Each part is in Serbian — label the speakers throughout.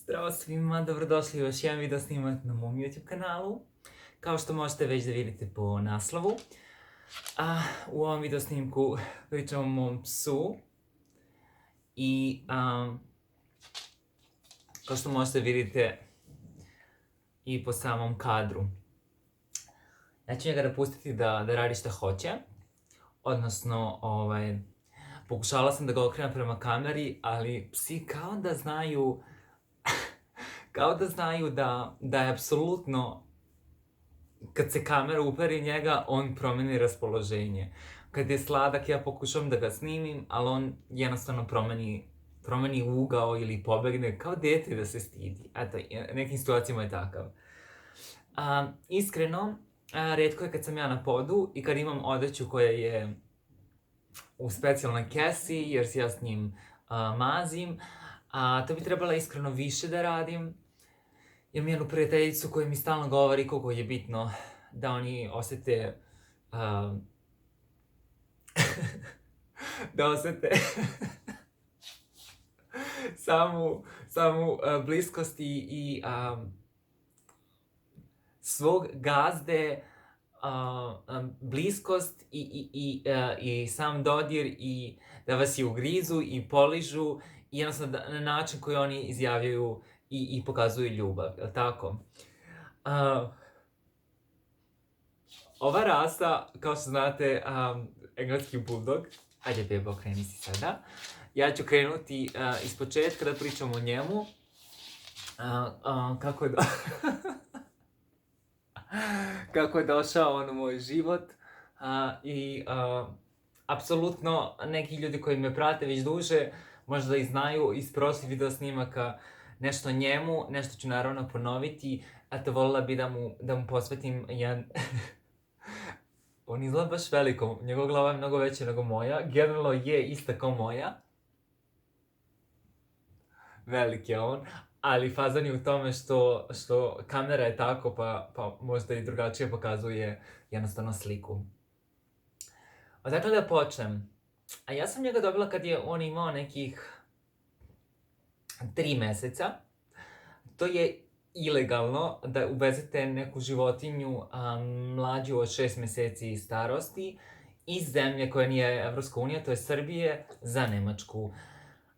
Speaker 1: Zdravo svima, dobrodošli u još jedan video snimak na mom YouTube kanalu. Kao što možete već da vidite po naslovu, u ovom video snimku pričam o mom psu i kao što možete vidite i po samom kadru. Ja ću njega da pustiti da radi šta hoće, odnosno pokušala sam da ga okrenem prema kameri, ali psi kao da znaju da je apsolutno, kad se kamera uperi njega, on promeni raspoloženje. Kad je sladak, ja pokušavam da ga snimim, ali on jednostavno promeni ugao ili pobegne, kao dete da se stidi. Eto, nekim situacijama je takav. Iskreno, retko je kad sam ja na podu i kad imam odeću koja je u specijalnoj kesi, jer se ja s njim mazim. To bi trebala iskreno više da radim. Imam jednu prijateljicu koja mi stalno govori koliko je bitno da oni osete da osete samu bliskost i svog gazde, bliskost i sam dodir i da vas i ugrizu i poližu i jednostavno na način koji oni izjavljaju i pokazuju ljubav, jel' tako? Ova rasa, kao što znate, engleski bulldog, ajde beba, okreni si sada. Ja ću krenuti iz početka da pričam o njemu. Kako je došao on u moj život i apsolutno neki ljudi koji me prate već duže možda i znaju iz prošlih video snimaka nešto o njemu, nešto ću naravno ponoviti, a to voljela bi da mu posvetim jedan... On izgleda baš veliko, njegova glava je mnogo veća nego moja, generalno je ista kao moja. Velik je on, ali fazan je u tome što kamera je tako pa možda i drugačije pokazuje jednostavno sliku. Odakle da počnem? A ja sam njega dobila kad je on imao nekih 3 meseca. To je ilegalno da uvezete neku životinju mlađu od 6 meseci starosti iz zemlje koja nije Evropska unija, to je Srbije, za Nemačku.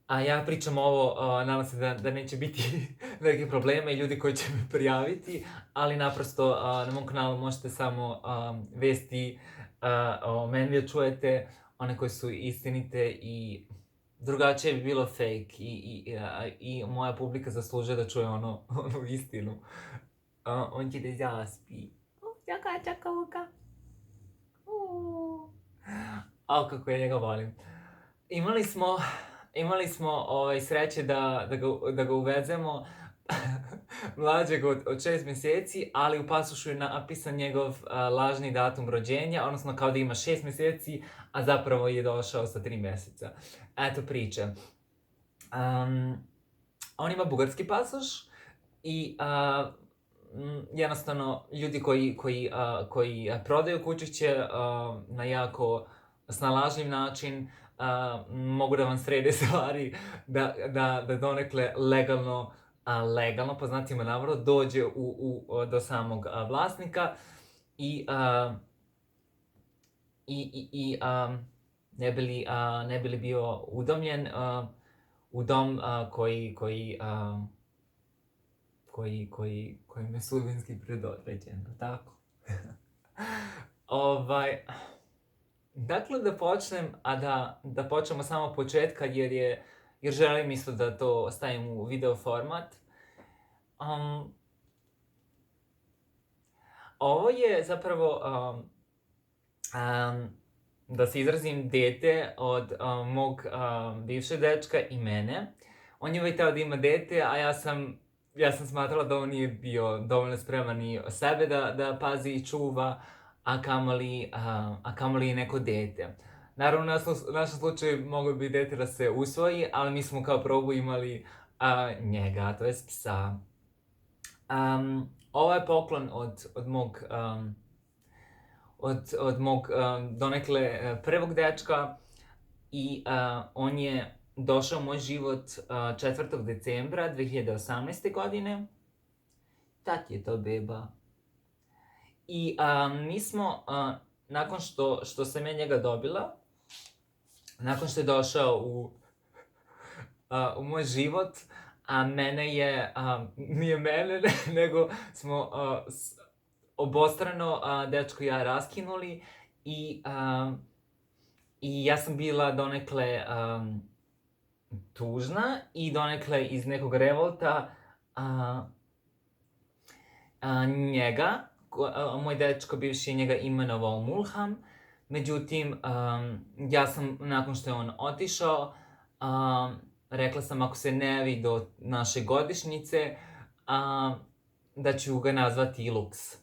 Speaker 1: A ja pričam ovo, nadam se da neće biti velike probleme i ljudi koji će me prijaviti, ali naprosto na mom kanalu možete samo vesti o meni da čujete, one koje su istinite i drugačije bi bilo fake i moja publika zaslužuje da čuje onu istinu. On će da zaspi. Čaka. Kako ja njega volim. Imali smo sreće da ga uvezemo mlađeg od 6 meseci, ali u pasošu je napisan njegov lažni datum rođenja, odnosno kao da ima 6 meseci, a zapravo je došao sa 3 meseca. Eto priče. On ima bugarski pasoš i jednostavno ljudi koji prodaju kućiće na jako snalažljiv način mogu da vam srede stvari da donekle legalno, po znacima navoda, dođe do samog vlasnika i ne bi li bio udomljen u dom koji je sudbinski predodređen, tako? Dakle, da počnem, a da počnemo samo od početka, jer želim isto da to stavim u video format. Ovo je zapravo, da se izrazim, dete od mog bivšeg dečka i mene. On je uvijek teo da ima dete, a ja sam smatrala da on nije bio dovoljno spreman i sebe da pazi i čuva, a kamoli i neko dete. Naravno, u našem slučaju moglo bi dete da se usvoji, ali mi smo kao probu imali njega, to jest psa. Ovo je poklon od mog donekle prvog dečka i on je došao u moj život 4. decembra 2018. godine. Tad je to beba. I mi smo, nakon što sam ja njega dobila, nakon što je došao u moj život, mene je, nije mene, nego smo obostrano dečko i ja raskinuli i ja sam bila donekle tužna i donekle iz nekog revolta njega, moj dečko bivši je njega imenovao Mulham, međutim, ja sam, nakon što je on otišao, rekla sam ako se ne javi do naše godišnjice, da ću ga nazvati Lux.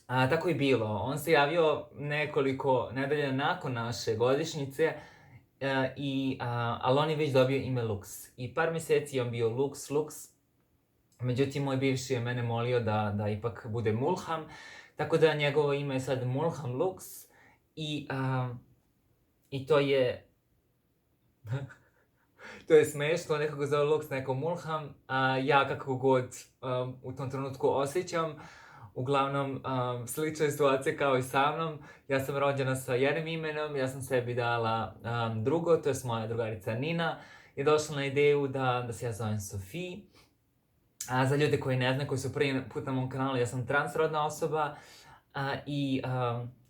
Speaker 1: Tako je bilo. On se javio nekoliko nedelja nakon naše godišnjice, ali on je već dobio ime Lux. I par mjeseci je on bio Lux. Međutim, moj bivši je mene molio da ipak bude Mulham, tako da njegovo ime je sad Mulham Lux i to je to je smešno, neko ga zove Lux, neko Mulham, ja kako god u tom trenutku osjećam. Uglavnom, slična je situacija kao i sa mnom. Ja sam rođena sa jednim imenom, ja sam sebi dala drugo, to je moja drugarica Nina, je došla na ideju da se ja zovem Sofie. Za ljude koji ne znaju, koji su prvi put na mom kanalu, ja sam transrodna osoba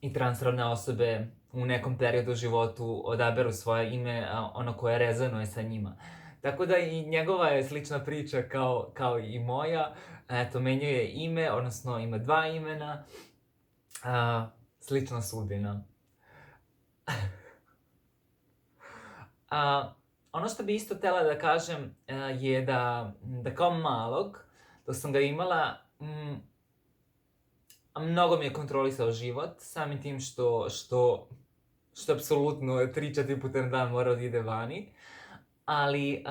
Speaker 1: i transrodne osobe u nekom periodu u životu odaberu svoje ime, ono koje rezonuje sa njima. Tako da i njegova je slična priča kao i moja. Eto, menjuje ime, odnosno ima 2 imena. Slična sudbina. Ono što bi isto htjela da kažem je da kao malog, dok sam ga imala, mnogo mi je kontrolisao život, samim tim što apsolutno 3-4 puta na dan mora da ide vani. Ali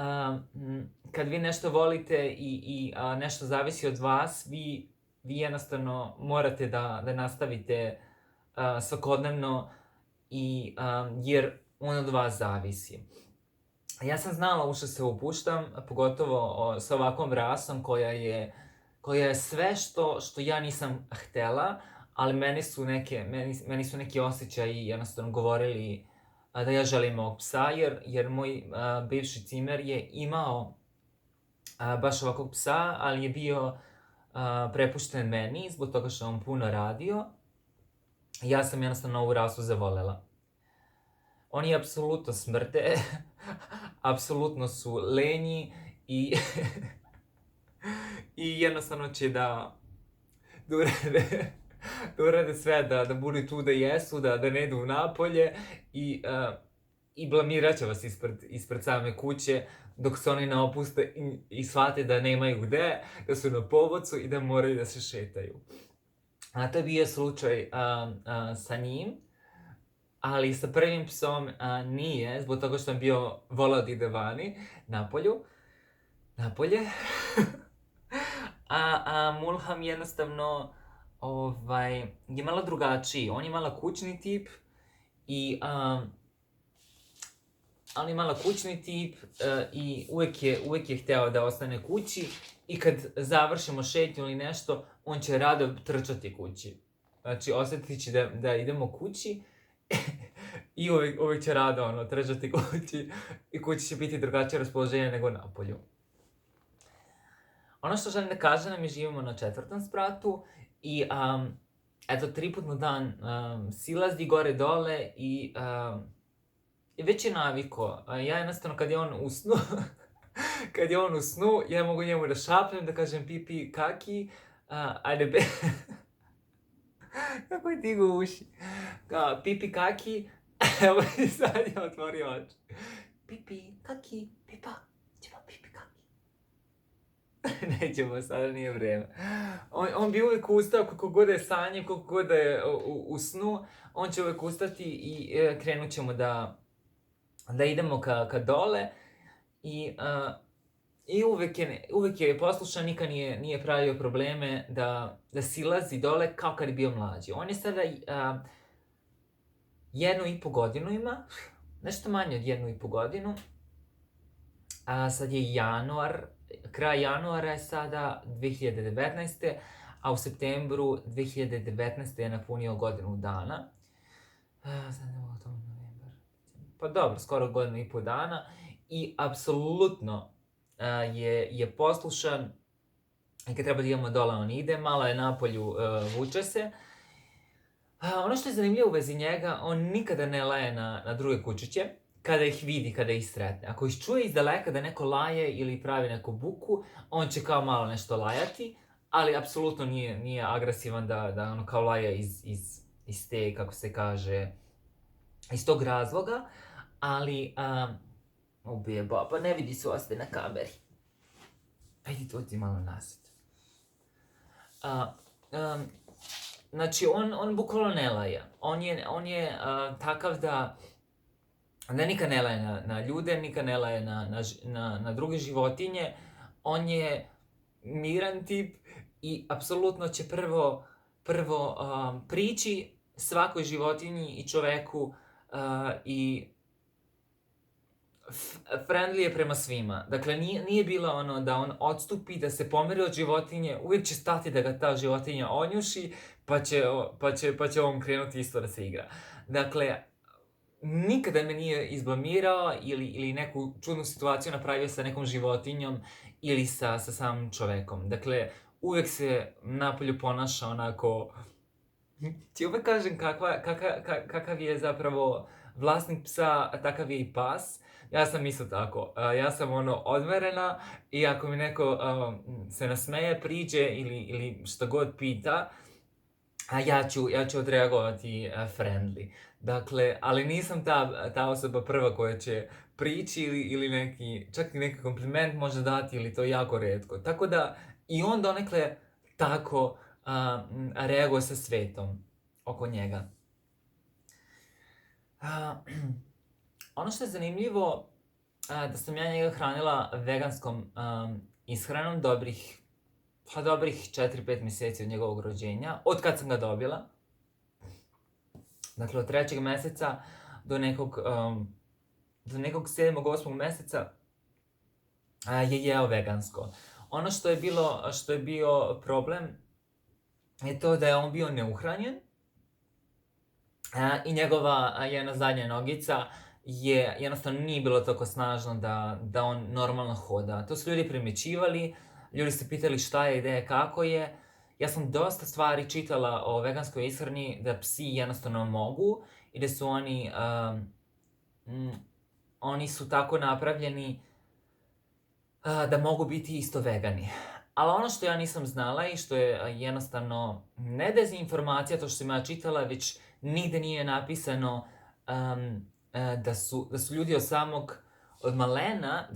Speaker 1: kad vi nešto volite i nešto zavisi od vas, vi jednostavno morate da nastavite svakodnevno jer on od vas zavisi. Ja sam znala u što se upuštam, pogotovo sa ovakvom rasom koja je sve što ja nisam htela, ali meni su neki osjećaji jednostavno govorili da ja želim ovog psa, jer moj bivši cimer je imao baš ovakvog psa, ali je bio prepušten meni zbog toga što on puno radio. Ja sam jednostavno ovu rasu zavolela. Oni apsolutno smrde, apsolutno su lenji i jednostavno će da urade sve da budu tu da jesu, da ne idu napolje i blamirat će vas ispred same kuće dok se oni ne opuste i shvate da nemaju gde, da su na povodcu i da moraju da se šetaju. To je bio slučaj sa njim, ali sa prvim psom nije, zbog toga što sam bio volao da ide vani, napolje. Mulham jednostavno je malo drugačiji. On je malo kućni tip i uvek je hteo da ostane kući i kad završimo šetnju ili nešto, on će rado trčati kući. Znači, osjetit će da idemo kući i uvek će rado trčati kući i kući će biti drugačije raspoloženje nego napolju. Ono što želim da kažem da mi živimo na 4. spratu i eto 3 put na dan silazi gore dole i već je naviko. Ja jednostavno kad je on u snu, ja mogu njemu da šapnem, da kažem pipi kaki, ajde be... Kako je tigo uši? Pipi kaki, evo i sad je otvorio oči. Pipi kaki, pipa, ćemo pipi kaki. Nećemo, sada nije vreme. On bi uvek ustao, kako god je sanjem, kako god je u snu, on će uvek ustati i krenut ćemo da idemo ka dole i uvek je poslušan, nikad nije pravio probleme da silazi dole kao kad je bio mlađi. On je sada 1,5 godinu ima, nešto manje od 1,5 godinu Sad je januar, kraj januara je sada 2019. A u septembru 2019. je napunio godinu dana. Pa dobro, skoro godinu i po dana. I apsolutno je poslušan. I kad treba da idemo dole, on ide, malo je napolju, vuče se. Ono što je zanimljivo u vezi njega, on nikada ne laje na druge kučiće, kada ih vidi, kada ih sretne. Ako ih čuje iz daleka da neko laje ili pravi neku buku, on će kao malo nešto lajati, ali apsolutno nije agresivan da ono kao laje iz te, kako se kaže, iz tog razloga, ali ubije baba, ne vidi se, ostaje na kameri. Ajde, dođi malo nazad. Znači, on bukvalno ne laje. On je takav da nikad ne laje na ljude, nikad ne laje na druge životinje. On je miran tip i apsolutno će prvo prići svakoj životinji i čoveku i friendly je prema svima. Dakle, nije bilo ono da on odstupi, da se pomeri od životinje, uvijek će stati da ga ta životinja onjuši, pa će on krenuti isto da se igra. Dakle, nikada me nije izblamirao ili neku čudnu situaciju napravio sa nekom životinjom ili sa samim čovekom. Dakle, uvijek se napolju ponaša onako... Ti uvijek kažem kakav je zapravo vlasnik psa, takav je i pas. Ja sam isto tako. Ja sam odmerena i ako mi neko se nasmeje, priđe ili što god pita, ja ću odreagovati friendly. Dakle, ali nisam ta osoba prva koja će prići ili čak i neki kompliment može dati ili to jako retko. Tako da i on donekle tako reaguje sa svetom oko njega. Ono što je zanimljivo, da sam ja njega hranila veganskom ishranom dobrih 4-5 mjeseci od njegovog rođenja, od kad sam ga dobila. Dakle, od 3. meseca do nekog 7-8 meseca je jeo vegansko. Ono što je bio problem je to da je on bio neuhranjen i njegova jedna zadnja nogica jednostavno nije bilo toliko snažno da on normalno hoda. To su ljudi primjećivali, ljudi se pitali šta je ideja, kako je. Ja sam dosta stvari čitala o veganskoj ishrani da psi jednostavno mogu i da su oni su tako napravljeni da mogu biti isto vegani. Ali ono što ja nisam znala i što je jednostavno ne dezinformacija, to što sam ja čitala, već nigde nije napisano da su ljudi od malena,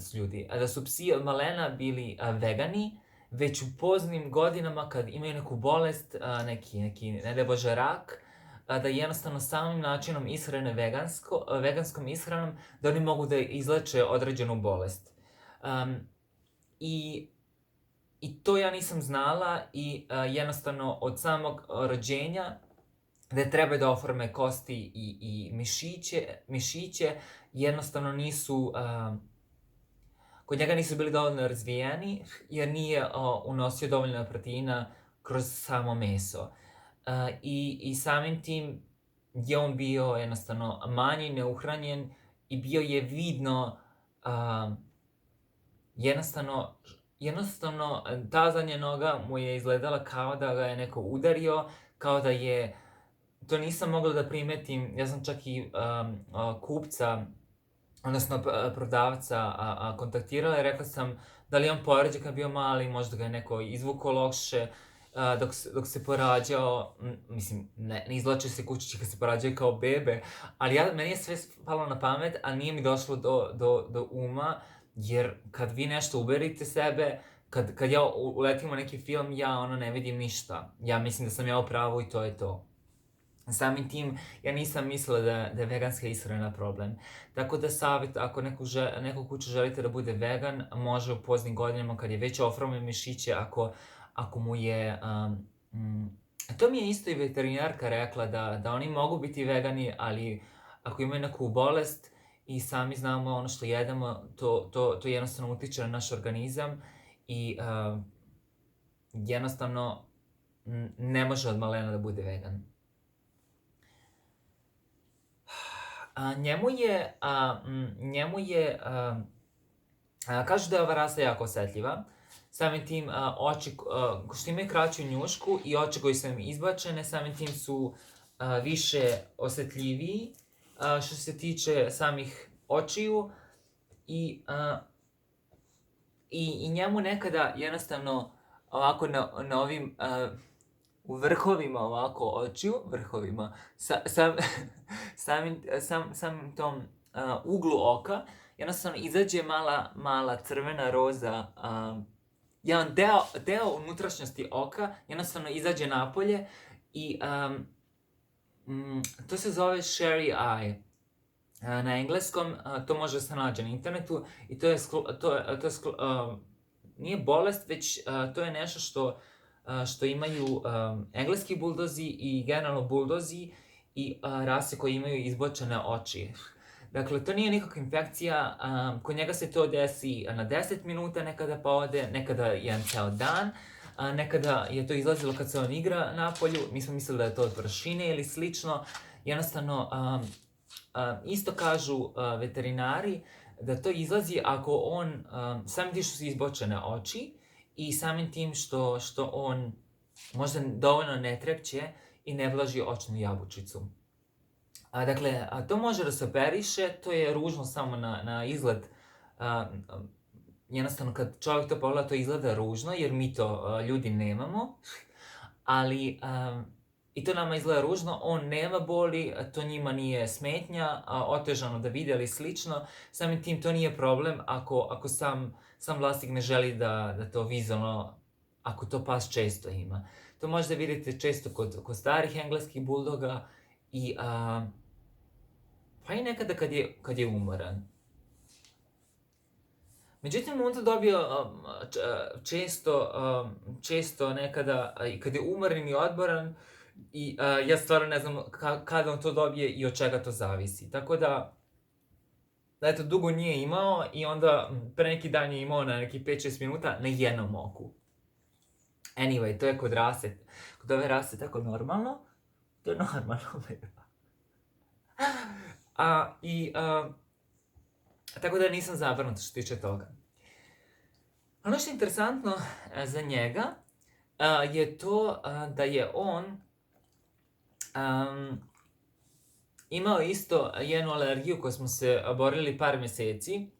Speaker 1: da su psi od malena bili vegani, već u poznim godinama kad imaju neku bolest, neki ne daj Bože rak, da jednostavno samim načinom ishrane veganskom ishranom, da oni mogu da izleče određenu bolest. I to ja nisam znala i jednostavno od samog rođenja da treba da oforme kosti i mišiće, jednostavno kod njega nisu bili dovoljno razvijeni jer nije unosio dovoljno proteina kroz samo meso. I samim tim je on bio jednostavno manji, neuhranjen i bio je vidno jednostavno ta zadnja noga mu je izgledala kao da ga je neko udario, kao da je... To nisam mogla da primetim, ja sam čak i kupca, odnosno prodavca kontaktirala i rekla sam da li je on porađen kad bio mali, možda ga je neko izvukao loše, dok se porađao, mislim, ne izvlače se kučići kad se porađaju kao bebe, ali meni je sve palo na pamet, a nije mi došlo do uma, jer kad vi nešto uberite sebe, kad ja uletim u neki film, ja ne vidim ništa. Ja mislim da sam ja u pravu i to je to. Samim tim, ja nisam mislila da je veganska ishrana problem. Tako da savjet, ako neku kuću želite da bude vegan, može u poznim godinama kad je već oformio mišiće, ako mu je... To mi je isto i veterinarka rekla da oni mogu biti vegani, ali ako imaju neku bolest i sami znamo ono što jedemo, to jednostavno utiče na naš organizam i jednostavno ne može od malena da bude vegan. Njemu je, kažu da je ova rasa jako osetljiva, samim tim oči, što imaju kraću njušku i oči koji su im izbačene, samim tim su više osetljiviji što se tiče samih očiju i njemu nekada jednostavno ovako na ovim u vrhovima ovako očiju, vrhovima, samim tom uglu oka, jednostavno izađe mala crvena roza, jedan deo unutrašnjosti oka jednostavno izađe napolje i to se zove Sherry Eye. Na engleskom to može da se nađe na internetu i to je nije bolest, već to je nešto što imaju engleski buldozi i generalno buldozi i rase koje imaju izbočene oči. Dakle, to nije nikakva infekcija, kod njega se to desi na 10 minuta, nekada pa ode, nekada jedan ceo dan, nekada je to izlazilo kad se on igra napolju, mi smo mislili da je to od prašine ili slično, jednostavno, isto kažu veterinari da to izlazi ako on, samim tim što su izbočene oči i samim tim što on možda dovoljno ne trepće i ne vlaži očnu jabučicu. Dakle, to može da se operiše, to je ružno samo na izgled, jednostavno kad čovjek to pogleda to izgleda ružno jer mi to ljudi nemamo, ali i to nama izgleda ružno, on nema boli, to njima nije smetnja, otežano da vide ili slično, samim tim to nije problem ako sam vlasnik ne želi da to vizualno, ako to pas često ima. To možda vidite često kod starih engleskih buldoga i pa i nekada kad je umoran. Međutim, on to dobio često nekada i kad je umoran i odmoran i ja stvarno ne znam kada on to dobije i od čega to zavisi. Tako da, eto, dugo nije imao i onda pre neki dan je imao na nekih 5-6 minuta na jednom oku. Anyway, to je kod ove rase tako normalno. To je normalno. Tako da nisam zabrinut što se tiče toga. Ono što je interesantno za njega je to da je on imao isto jednu alergiju koju smo se borili par mjeseci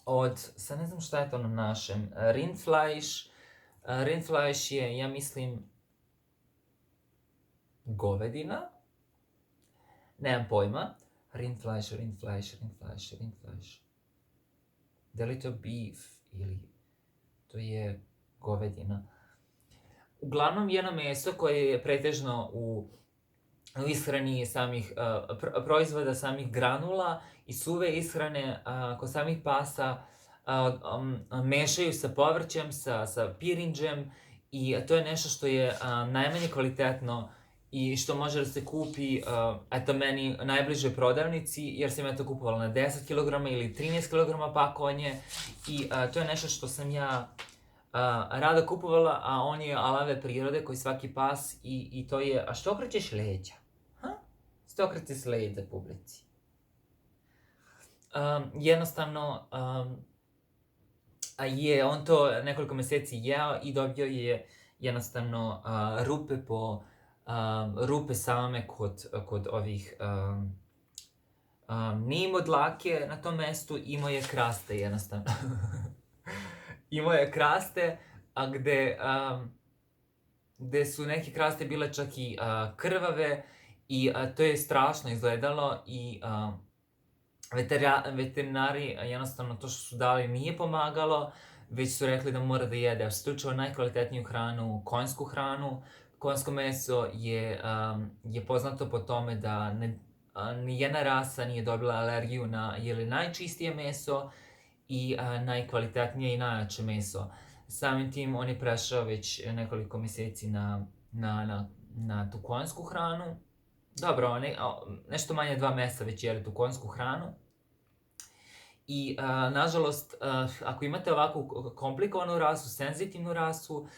Speaker 1: od, sad ne znam šta je to na našem, rindfleisch. Rindfleisch je, ja mislim, govedina. Nemam pojma. Rindfleisch. Da li to beef ili to je govedina? Uglavnom jedno meso koje je pretežno u ishrani samih proizvoda, samih granula i suve ishrane kod samih pasa mešaju sa povrćem, sa pirinđem i to je nešto što je najmanje kvalitetno i što može da se kupi, eto meni, najbližoj prodavnici, jer sam ja to kupovala na 10 kg ili 13 kg pakovanje i to je nešto što sam ja rado kupovala, a on je alave prirode koji svaki pas i to je, a što okrećeš leđa? Što okrećeš leđa publici? Jednostavno, je on to nekoliko mjeseci jeo i dobio je jednostavno rupe same kod ovih, nije imao dlake na tom mestu, imao je kraste jednostavno. Imao je kraste, a gde su neke kraste bile čak i krvave i to je strašno izgledalo i veterinari jednostavno to što su dali nije pomagalo, već su rekli da mora da jede isključivo najkvalitetniju hranu, konjsku hranu. Konjsko meso je poznato po tome da nijedna rasa nije dobila alergiju na najčistije meso i najkvalitetnije i najjače meso. Samim tim on je prešao već nekoliko mjeseci na tu konjsku hranu. Dobro, nešto manje 2 mjeseca već jede tu konjsku hranu. I nažalost, ako imate ovakvu komplikovanu rasu, senzitivnu rasu,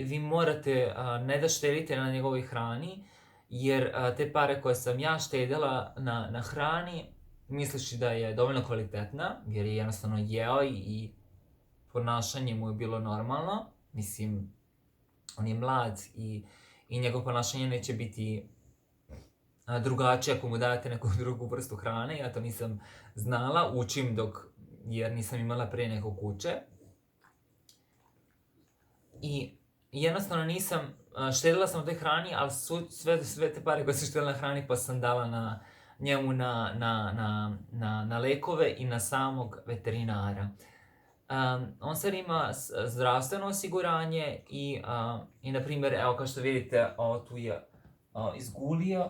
Speaker 1: vi morate ne da štedite na njegovoj hrani, jer te pare koje sam ja štedila na hrani, misleći da je dovoljno kvalitetna, jer je jednostavno jeo i ponašanje mu je bilo normalno. Mislim, on je mlad i njegovo ponašanje neće biti drugačije ako mu dajete neku drugu vrstu hrane. Ja to nisam znala, učim jer nisam imala prije nekog kuće. I jednostavno nisam, štedila sam u toj hrani, ali sve te pare koje sam štedila na hrani pa sam dala njemu na lekove i na samog veterinara. On sad ima zdravstveno osiguranje i na primjer, evo kao što vidite, ovo tu je izgulio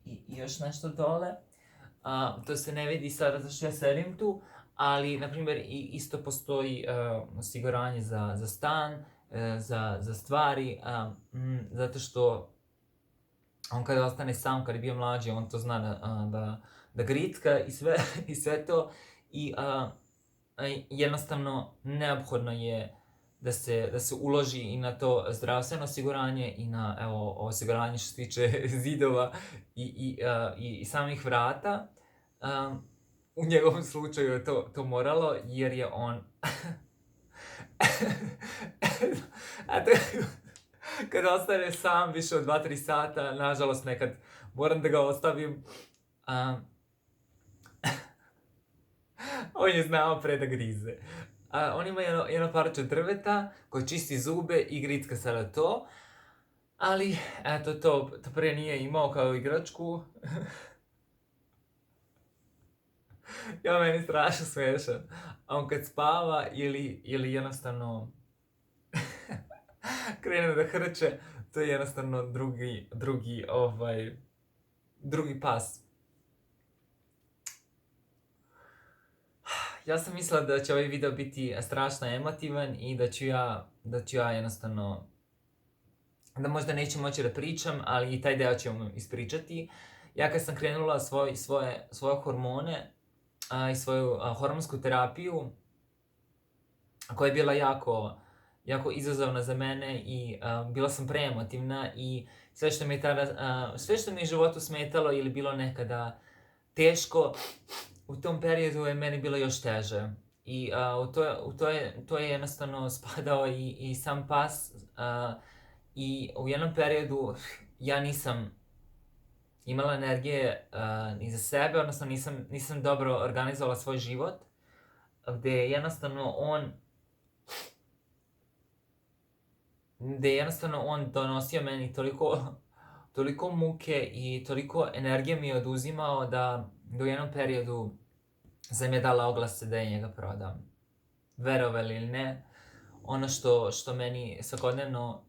Speaker 1: i još nešto dole. To se ne vidi sada zato što ja sedim tu, ali na primjer isto postoji osiguranje za stan, za stvari, zato što on kada ostane sam, kada je bio mlađi, on to zna da gritka i sve to. I jednostavno neophodno je da se uloži i na to zdravstveno osiguranje i na osiguranje što se tiče zidova i samih vrata. U njegovom slučaju je to moralo, jer je on kada ostane sam više od 2-3 sata, nažalost nekad moram da ga ostavim. On je znao pre da grize. On ima jedno parče drveta koje čisti zube i gritka sada to. Ali, eto, to pre nije imao kao igračku. Ja, meni strašno smiješan. A on kad spava ili jednostavno krene da hrče, to je jednostavno drugi pas. Ja sam mislila da će ovaj video biti strašno emotivan i da ću ja jednostavno, da možda neću moći da pričam, ali i taj deo ću vam ispričati. Ja kad sam krenula svoje hormone i svoju hormonsku terapiju, koja je bila jako izazovna za mene i bila sam preemotivna i sve što mi je u životu smetalo ili bilo nekada teško, u tom periodu je meni bilo još teže. I to je jednostavno spadao i sam pas. I u jednom periodu ja nisam imala energije ni za sebe, odnosno nisam dobro organizovala svoj život, gde je jednostavno on donosio meni toliko muke i toliko energije mi je oduzimao da u jednom periodu sam je dala oglase da je njega prodam. Verovali ili ne, ono što meni svakodnevno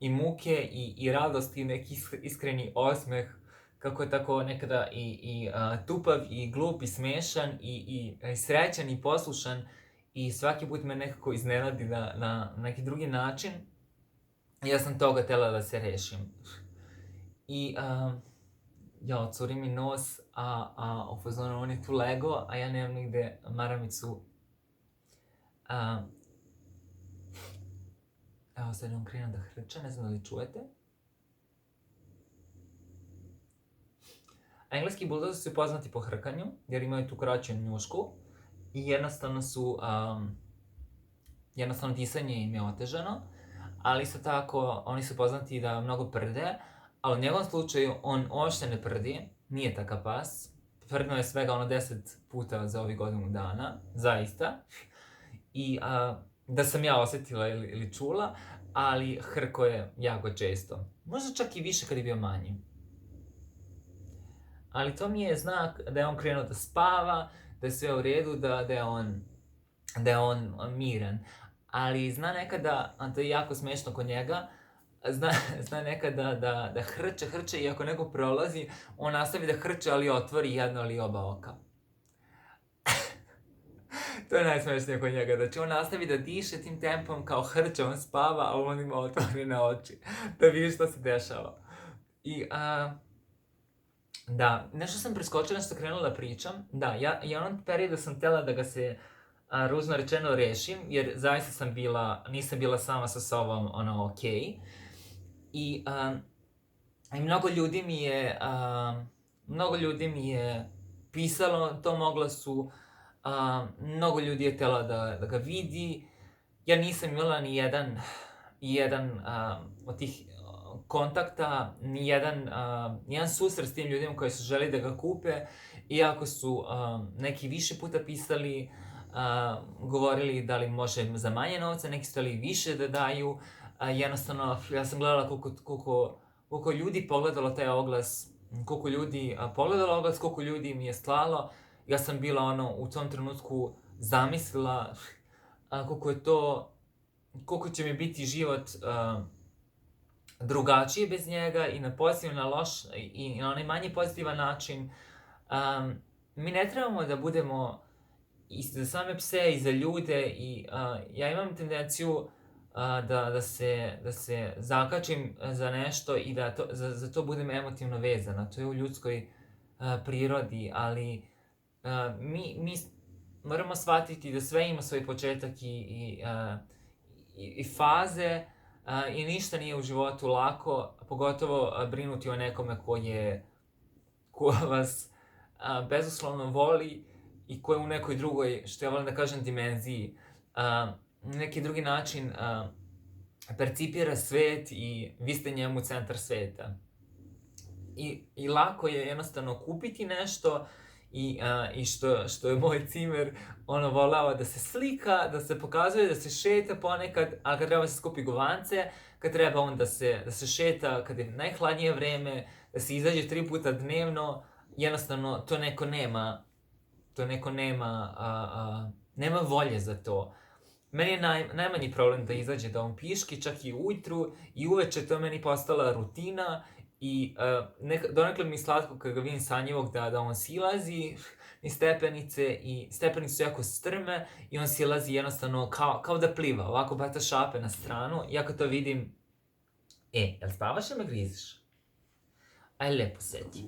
Speaker 1: i muke i radost i neki iskreni osmeh, kako je tako nekada i tupav i glup i smešan i srećan i poslušan i svaki put me nekako iznenadi na neki drugi način. Ja sam toga htjela da se rešim. I curi mi nos, a u fazonu on je tu lego, a ja nemam nigde maramicu. Evo sad on krenu da hrča, ne znam da li čujete. Engleski buldozi su poznati po hrkanju, jer imaju tu kraću njušku i jednostavno disanje im je otežano, ali isto tako oni su poznati da mnogo prde, ali u njegovom slučaju on uopšte ne prdi, nije takav pas. Prdnuo je svega 10 puta za ovih godinu dana, zaista. I da sam ja osjetila ili čula, ali hrko je jako često. Možda čak i više kad je bio manji. Ali to mi je znak da je on krenuo da spava, da je sve u redu, da je on miran. Ali zna nekada, a to je jako smešno kod njega, zna nekada da hrče i ako neko prolazi, on nastavi da hrče, ali otvori jedno ili oba oka. To je najsmešnije kod njega, znači on nastavi da diše tim tempom kao hrče, on spava, a on ima otvorene oči, da vidi što se dešava. I Da, nešto sam preskočila, nešto krenula da pričam. Da, ja u onom periodu sam htjela da ga se, ružno rečeno, rešim, jer zaista nisam bila sama sa sobom, okej. I mnogo ljudi mi je pisalo to, mogla su, mnogo ljudi je htjela da ga vidi. Ja nisam imala ni jedan od tih kontakta, ni jedan susret s tim ljudima koji su želi da ga kupe, iako su neki više puta pisali, govorili da li može za manje novca, neki su htjeli više da daju. Jednostavno, ja sam gledala koliko ljudi pogledalo taj oglas, koliko ljudi mi je slalo. Ja sam bila u tom trenutku zamislila koliko će mi biti život drugačiji bez njega, i na pozitivan, na loš, i na onaj manje pozitivan način. Mi ne trebamo da budemo i za same pse i za ljude, i ja imam tendenciju da se zakačim za nešto i da za to budem emotivno vezana. To je u ljudskoj prirodi, ali mi moramo shvatiti da sve ima svoj početak i faze, i ništa nije u životu lako, pogotovo brinuti o nekome ko vas bezuslovno voli i ko je u nekoj drugoj, što ja volim da kažem, dimenziji, neki drugi način percipira svet i vi ste njemu centar sveta. I lako je jednostavno kupiti nešto, i što je moj cimer volao da se slika, da se pokazuje, da se šeta ponekad, a kad treba se skupi govance, kad treba on da se šeta, kad je najhladnije vreme, da se izađe 3 puta dnevno, jednostavno to neko nema volje za to. Meni je najmanji problem da izađe, da on piški, čak i ujutru, i uveče to meni postala rutina, i donekle mi je slatko kad ga vidim sanjivog da on silazi niz stepenice, i stepenice su jako strme i on silazi jednostavno kao da pliva, ovako baca šape na stranu. Ja kad to vidim, jel spavaš ili me griziš? Aj, lepo sedi.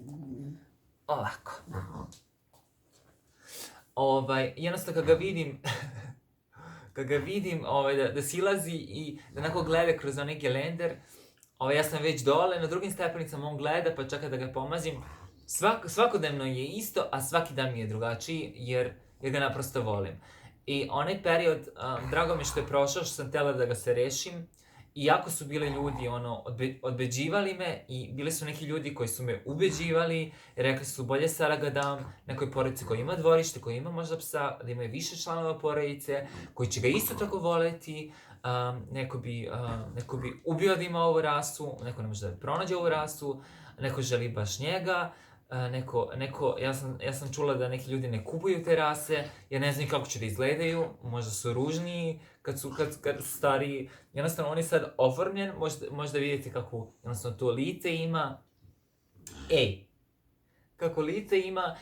Speaker 1: Ovako. Jednostavno kad ga vidim da silazi i da onako gleda kroz onaj gelender, ja sam već dole, na drugim stepenicama on gleda, pa čeka da ga pomazim. Svakodnevno je isto, a svaki dan mi je drugačiji, jer ga naprosto volim. I onaj period, drago mi što je prošao, što sam htjela da ga se rešim, iako su bili ljudi odbeđivali me, i bili su neki ljudi koji su me ubeđivali, rekli su bolje sada ga dam nekoj porodici koja ima dvorište, koja ima možda psa, da imaju više članova porodice, koji će ga isto tako voleti. Neko bi ubio da ima ovu rasu, neko ne može da pronađe ovu rasu, neko želi baš njega, ja sam čula da neki ljudi ne kupuju te rase, jer ne znaju kako će da izgledaju, možda su ružniji kad su stariji. Jednostavno, on je sad oformljen, možda vidite kako jednostavno to lice ima. Kako lice ima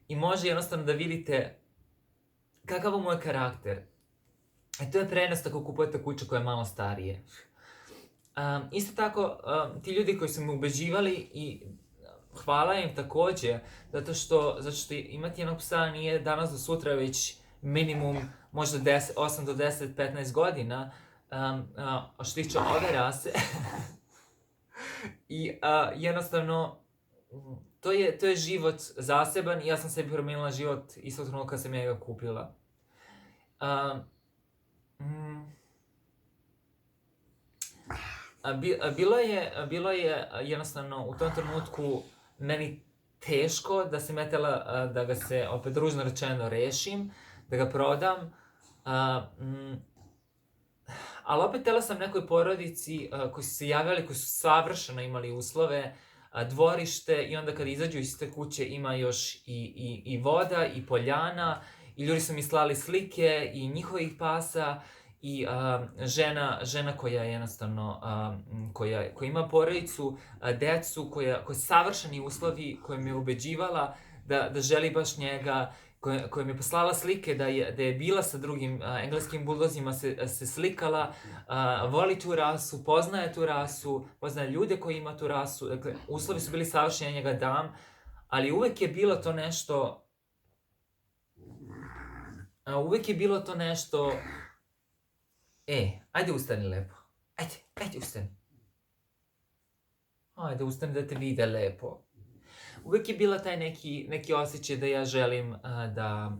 Speaker 1: i može jednostavno da vidite kakav mu je karakter. To je prenos ako kupujete kuću koja je malo starije. Isto tako, ti ljudi koji su me ubeđivali, i hvala im takođe, zato što imati jednog psa nije danas do sutra, već minimum možda 8 do 10, 15 godina, što tiče ove rase. I jednostavno, to je život zaseban, i ja sam sebi promijenila život istog trenutka kad sam ja ga kupila. Bilo je jednostavno u tom trenutku meni teško da sam ja htjela da ga se, opet ružno rečeno, rešim, da ga prodam, ali opet htjela sam nekoj porodici koji su se javljali, koji su savršeno imali uslove, dvorište, i onda kad izađu iz te kuće ima još i voda i poljana, i ljudi su mi slali slike i njihovih pasa, i žena koja jednostavno, koja ima porodicu, decu, koja savršeni uslovi, koja me ubeđivala da želi baš njega, koja mi je poslala slike da je bila sa drugim engleskim buldozima, se slikala, voli tu rasu, poznaje tu rasu, poznaje ljude koji ima tu rasu, dakle, uslovi su bili savršeni, njega dam, ali uvek je bilo to nešto, ajde ustani lepo, ajde ustani. Ajde ustani da te vide lepo. Uvek je bila taj neki osjećaj da ja želim da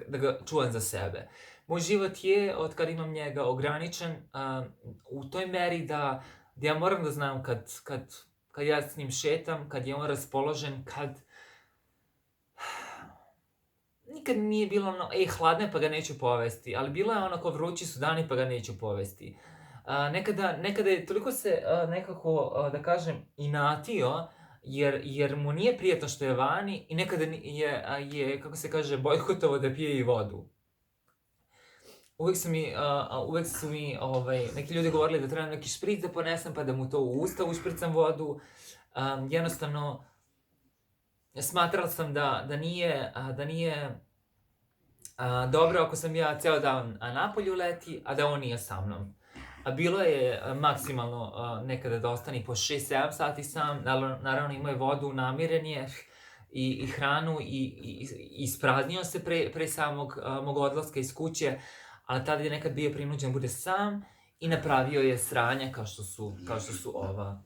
Speaker 1: ga čuvam za sebe. Moj život je, od kad imam njega, ograničen u toj meri da ja moram da znam kad ja s njim šetam, kad je on raspoložen, kad nikad nije bilo ono, hladno je pa ga neću povesti, ali bilo je ono kao vrući su dani pa ga neću povesti. Nekada je toliko se nekako, da kažem, inatio, jer mu nije prijatno što je vani i nekada je, kako se kaže, bojkotovo da pije i vodu. Uvek su mi neki ljudi govorili da trebam neki špric da ponesem pa da mu to u usta ušpricam vodu. Jednostavno, smatrala sam da nije dobro ako sam ja ceo dan napolju leti, a da on nije sa mnom. A bilo je maksimalno nekada da ostane po 6-7 sati sam, naravno imao je vodu, namiren je i hranu i ispraznio se pre samog mog odlaska iz kuće, ali tada je nekad bio prinuđen bude sam i napravio je sranja kao što su ova.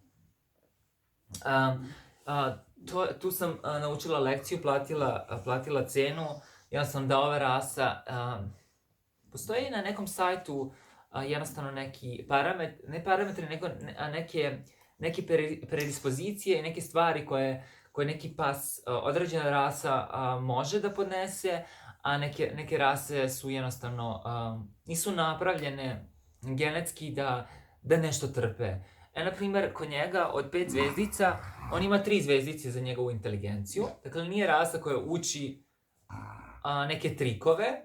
Speaker 1: Tu sam naučila lekciju, platila cenu, jednostavno da ova rasa, postoji na nekom sajtu jednostavno neki parametri, nego neke predispozicije i neke stvari koje neki pas, određena rasa može da podnese, a neke rase su jednostavno, nisu napravljene genetski da nešto trpe. Na primer, kod njega od 5 zvezdica, on ima 3 zvezdice za njegovu inteligenciju. Dakle, nije rasa koja uči neke trikove.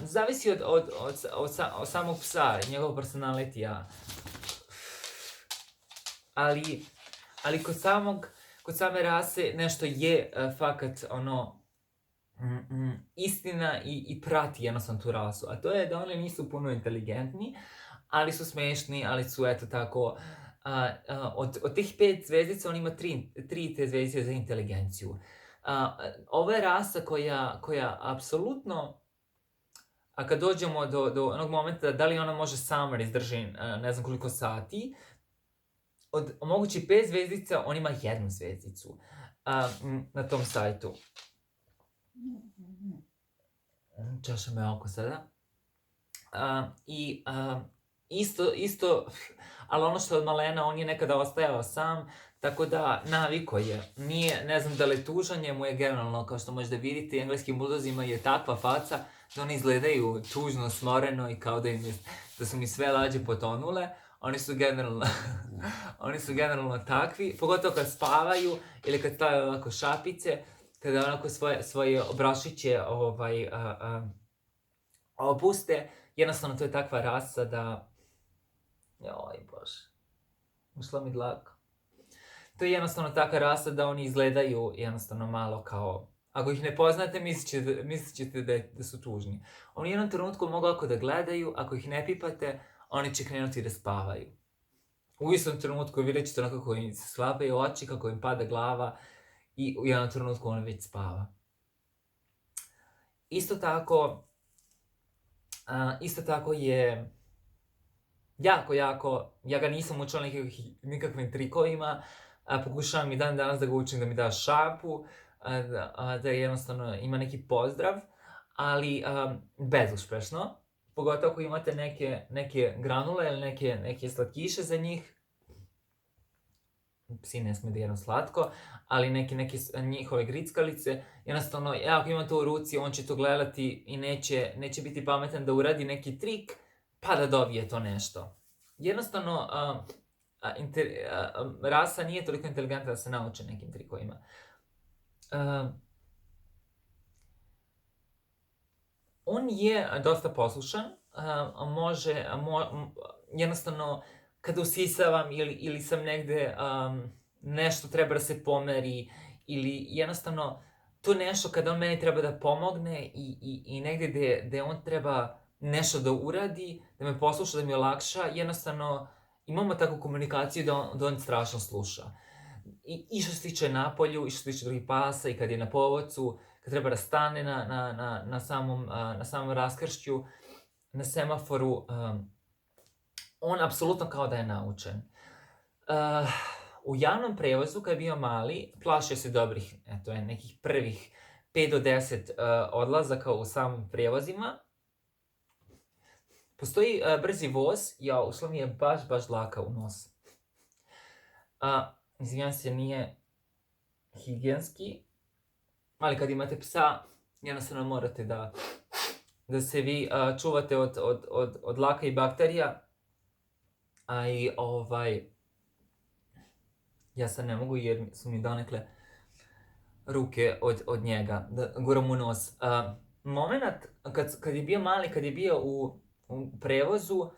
Speaker 1: Zavisi od samog psa, njegovog personalitija. Ali kod same rase nešto je fakat istina i prati jednostavno tu rasu. A to je da oni nisu puno inteligentni, ali su smešni, ali su eto tako, od tih 5 zvezdica on ima 3 te zvezdice za inteligenciju. Ovo je rasa koja apsolutno, a kad dođemo do onog momenta da li ona može sama da izdrži ne znam koliko sati, od mogući 5 zvezdica on ima 1 zvezdicu na tom sajtu. Čaša me oko sada. Isto, ali ono što je od malena, on je nekada ostajao sam, tako da naviko je. Nije, ne znam da li tužan, njemu je generalno, kao što možda vidite, engleskim buldozima je takva faca da oni izgledaju tužno, smoreno i kao da su mi sve lađe potonule. Oni su generalno takvi, pogotovo kad spavaju ili kad stavaju ovako šapice, kada onako svoje obrašiće opuste. Jednostavno, to je takva rasa da... Joj, bože. Ušla mi dlaka. To je jednostavno takva rasa da oni izgledaju jednostavno malo kao... Ako ih ne poznate, mislit ćete da su tužni. Oni u jednom trenutku mogu ovako da gledaju, ako ih ne pipate, oni će krenuti da spavaju. U istom trenutku vidjet ćete onako kako im se slapaju oči, kako im pada glava i u jednom trenutku on već spava. Isto tako je jako, ja ga nisam učila nikakvim trikovima, pokušavam i dan danas da ga učim da mi da šapu, da jednostavno ima neki pozdrav, ali bezuspešno. Pogotovo ako imate neke granule ili neke slatkiše za njih. Psi ne smiju da jedu slatko, ali neke njihove grickalice. Jednostavno, ako ima to u ruci, on će to gledati i neće biti pametan da uradi neki trik, pa da dobije to nešto. Jednostavno, rasa nije toliko inteligentna da se nauče nekim trikovima. On je dosta poslušan, jednostavno, kada usisavam ili sam negde, nešto treba da se pomeri, ili jednostavno, to nešto kada on meni treba da pomogne i negdje gde on treba nešto da uradi, da me posluša, da mi olakša, jednostavno imamo takvu komunikaciju da on strašno sluša. I što se tiče napolju, i što se tiče drugih pasa, i kad je na povodcu, kad treba da stane na samom raskršću, na semaforu, on apsolutno kao da je naučen. U javnom prevozu, kad je bio mali, plašio se dobrih, nekih prvih 5 do 10 odlazaka u samim prevozima. Postoji brzi voz, ušla mi je baš dlaka u nos. Izvinjam se, nije higijenski, ali kad imate psa, jednostavno morate da se vi čuvate od dlaka i bakterija. A i ja sad ne mogu jer su mi donekle ruke od njega, da guram u nos. Moment kad je bio mali, kad je bio u prevozu,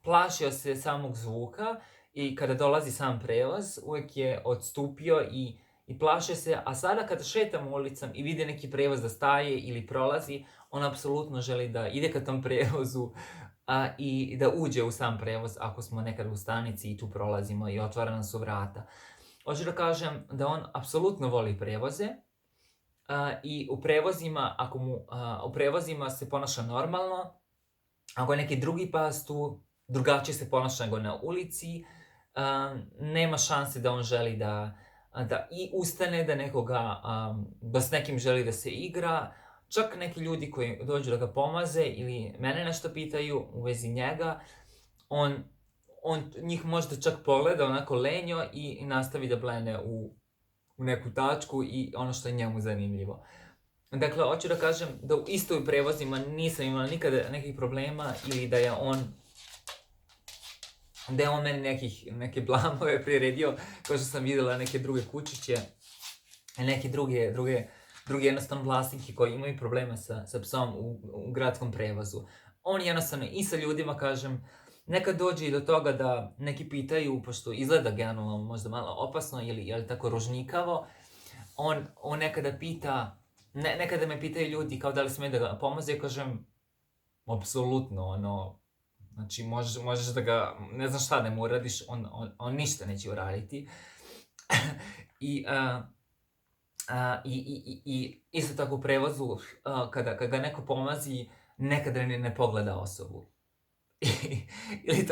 Speaker 1: plašio se samog zvuka i kada dolazi sam prevoz, uvijek je odstupio i plašio se, a sada kada šetam ulicom i vidi neki prevoz da staje ili prolazi, on apsolutno želi da ide ka tom prevozu i da uđe u sam prevoz ako smo nekad u stanici i tu prolazimo i otvorena su vrata. Hoću da kažem da on apsolutno voli prevoze i u prevozima se ponaša normalno. Ako je neki drugi pas tu, drugačije se ponaša nego na ulici, nema šanse da on želi da i ustane, da s nekim želi da se igra. Čak neki ljudi koji dođu da ga pomaze ili mene nešto pitaju u vezi njega, on njih možda čak pogleda onako lenjo i nastavi da blene u neku tačku i ono što je njemu zanimljivo. Dakle, hoću da kažem da isto u prevozima nisam imala nikada nekih problema ili da je on meni neke blamove priredio, kao što sam videla neke druge kučiće, neke druge jednostavno vlasnike koji imaju problema sa psom u gradskom prevozu. On jednostavno i sa ljudima, kažem, nekad dođe i do toga da neki pitaju, pošto izgleda generalno možda malo opasno ili tako ružnikavo, on nekada pita, nekada me pitaju ljudi kao da li smije da ga pomoze, ja kažem, apsolutno, znači možeš da ga, ne znam šta da mu uradiš, on ništa neće uraditi. I isto tako u prevozu, kada ga neko pomazi, nekada ne pogleda osobu. Ili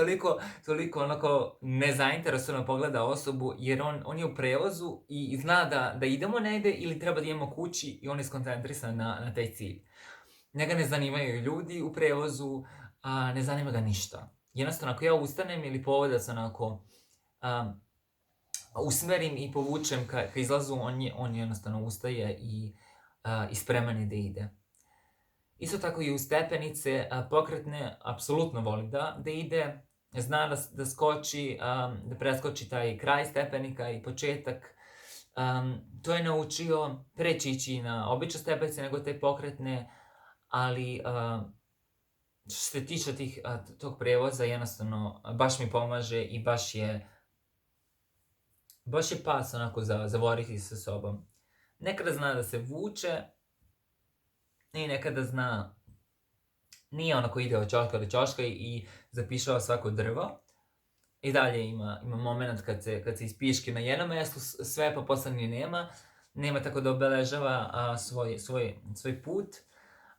Speaker 1: toliko onako nezainteresovano pogleda osobu, jer on je u prevozu i zna da idemo negde ili treba da idemo kući i on je skoncentrisan na taj cilj. Njega ne zanimaju ljudi u prevozu, ne zanima ga ništa. Jednostavno, ako ja ustanem ili povodac onako usmerim i povučem ka izlazu, on jednostavno ustaje i spreman je da ide. Isto tako i u stepenice pokretne, apsolutno voli da ide, zna da skoči, da preskoči taj kraj stepenika i početak. To je naučio preći ići na obične stepenice nego te pokretne, ali što se tiče tog prevoza, jednostavno baš mi pomaže i baš je pas onako za voditi sa sobom. Nekada zna da se vuče i nekada zna, nije ono ko ide od ćoška do ćoška i zapišava svako drvo. I dalje ima moment kad se ispiški na jednom mjestu sve pa posle ni nema tako da obeležava svoj put,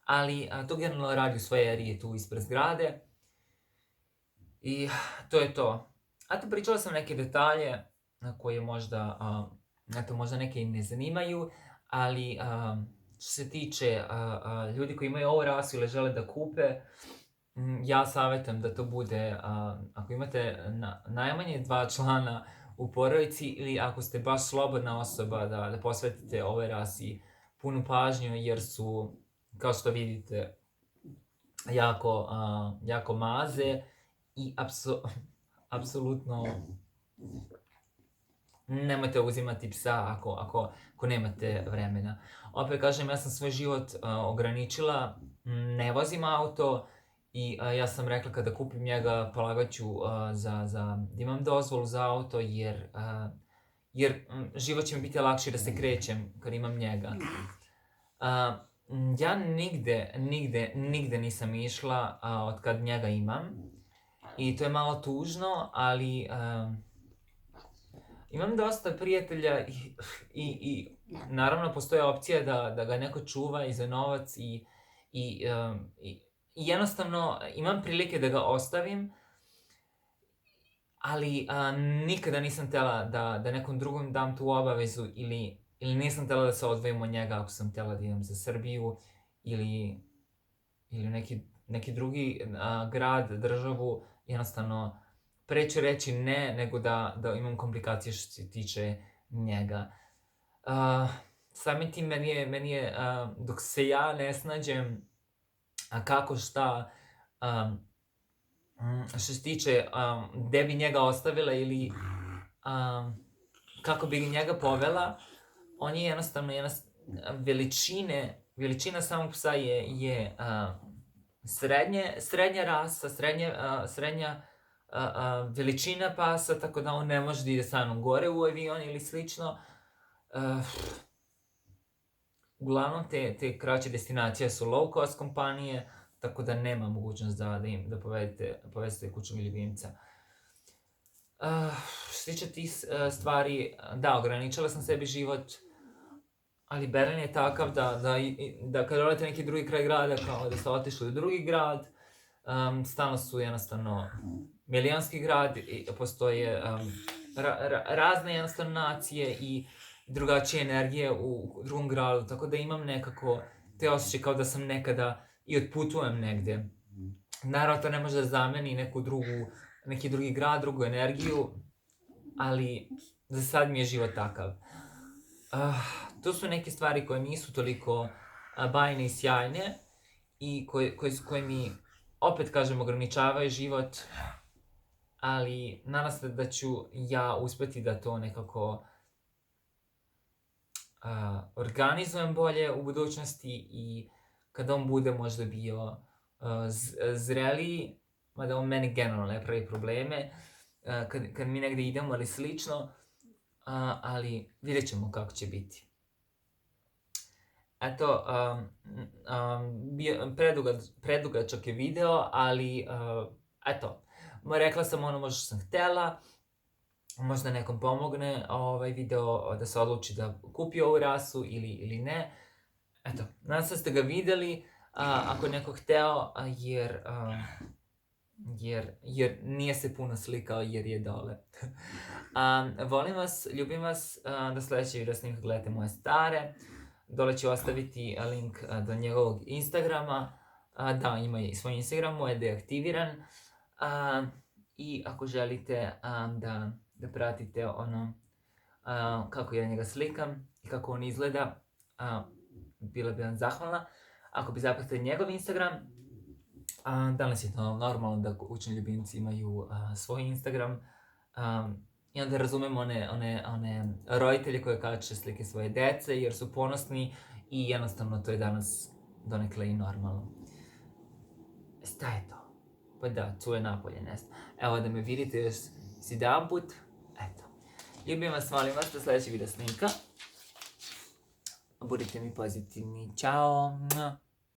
Speaker 1: ali to generalno radi u svojoj eriji tu ispred zgrade. I to je to. Pričala sam neke detalje koje možda neke i ne zanimaju, ali što se tiče ljudi koji imaju ovu rasu ili žele da kupe, ja savjetujem da to bude, ako imate najmanje 2 člana u porodici ili ako ste baš slobodna osoba, da posvetite ovoj rasi punu pažnju, jer su, kao što vidite, jako maze i apsolutno nemojte uzimati psa ako nemate vremena. Opet kažem, ja sam svoj život ograničila, ne vozim auto i ja sam rekla kada kupim njega polagaću da imam dozvolu za auto, jer život će mi biti lakše da se krećem kad imam njega. Ja nigde nisam išla od kad njega imam. I to je malo tužno, ali imam dosta prijatelja i naravno postoje opcija da ga neko čuva i za novac i jednostavno imam prilike da ga ostavim, ali nikada nisam htjela da nekom drugom dam tu obavezu ili nisam htjela da se odvojim od njega ako sam htjela da idem za Srbiju ili neki drugi grad, državu. Jednostavno, pre ću reći ne nego da imam komplikacije što se tiče njega. Samim tim meni je dok se ja ne snađem kako šta, što se tiče gde bi njega ostavila ili kako bi njega povela, on je jednostavno veličina samog psa je srednja rasa, srednja veličina pasa, tako da on ne može da ide sa mnom gore u avion ili slično. Uglavnom, te kraće destinacije su low cost kompanije, tako da nema mogućnost da povedete kućnog ljubimca. Što se tiče tih stvari, da, ograničila sam sebi život, ali Berlin je takav da kad odete neki drugi kraj grada, kao da ste otišli u drugi grad, stalno su jednostavno milijonski grad, postoje razne jednostavno nacije i drugačije energije u drugom gradu, tako da imam nekako te osjećaje kao da sam nekada i otputujem negde. Naravno, to ne može da zameni neki drugi grad, drugu energiju, ali za sad mi je život takav. To su neke stvari koje nisu toliko bajne i sjajne i koje mi, opet kažem, ograničavaju život, ali nadam se da ću ja uspeti da to nekako organizujem bolje u budućnosti i kada on bude možda bio zreliji, mada on meni generalno ne pravi probleme, kad mi negde idemo ili slično, ali vidjet ćemo kako će biti. Eto, predugačak je video, ali eto, rekla sam ono možda što sam htjela, možda nekom pomogne ovaj video da se odluči da kupi ovu rasu ili ne. Eto, nadam se da ste ga videli, ako je neko hteo, jer nije se puno slikao jer je dole. Volim vas, ljubim vas, da sledeći video snimka gledate moje stare. Dole ću ostaviti link do njegovog Instagrama. Da, ima i svoj Instagram, moj je deaktiviran. I ako želite da pratite ono kako ja njega slikam i kako on izgleda, bila bi vam zahvalna. Ako bi zapratili njegov Instagram, danas je to normalno da kućni ljubimci imaju svoj Instagram. I onda razumem one roditelje koje kače slike svoje dece jer su ponosni i jednostavno to je danas donekle i normalno. Šta je to? Pa da, cuje napolje, nešto. Evo da me vidite još jedan put. Eto. Ljubim vas, volim vas, do sledećeg video snimka. Budite mi pozitivni. Ćao!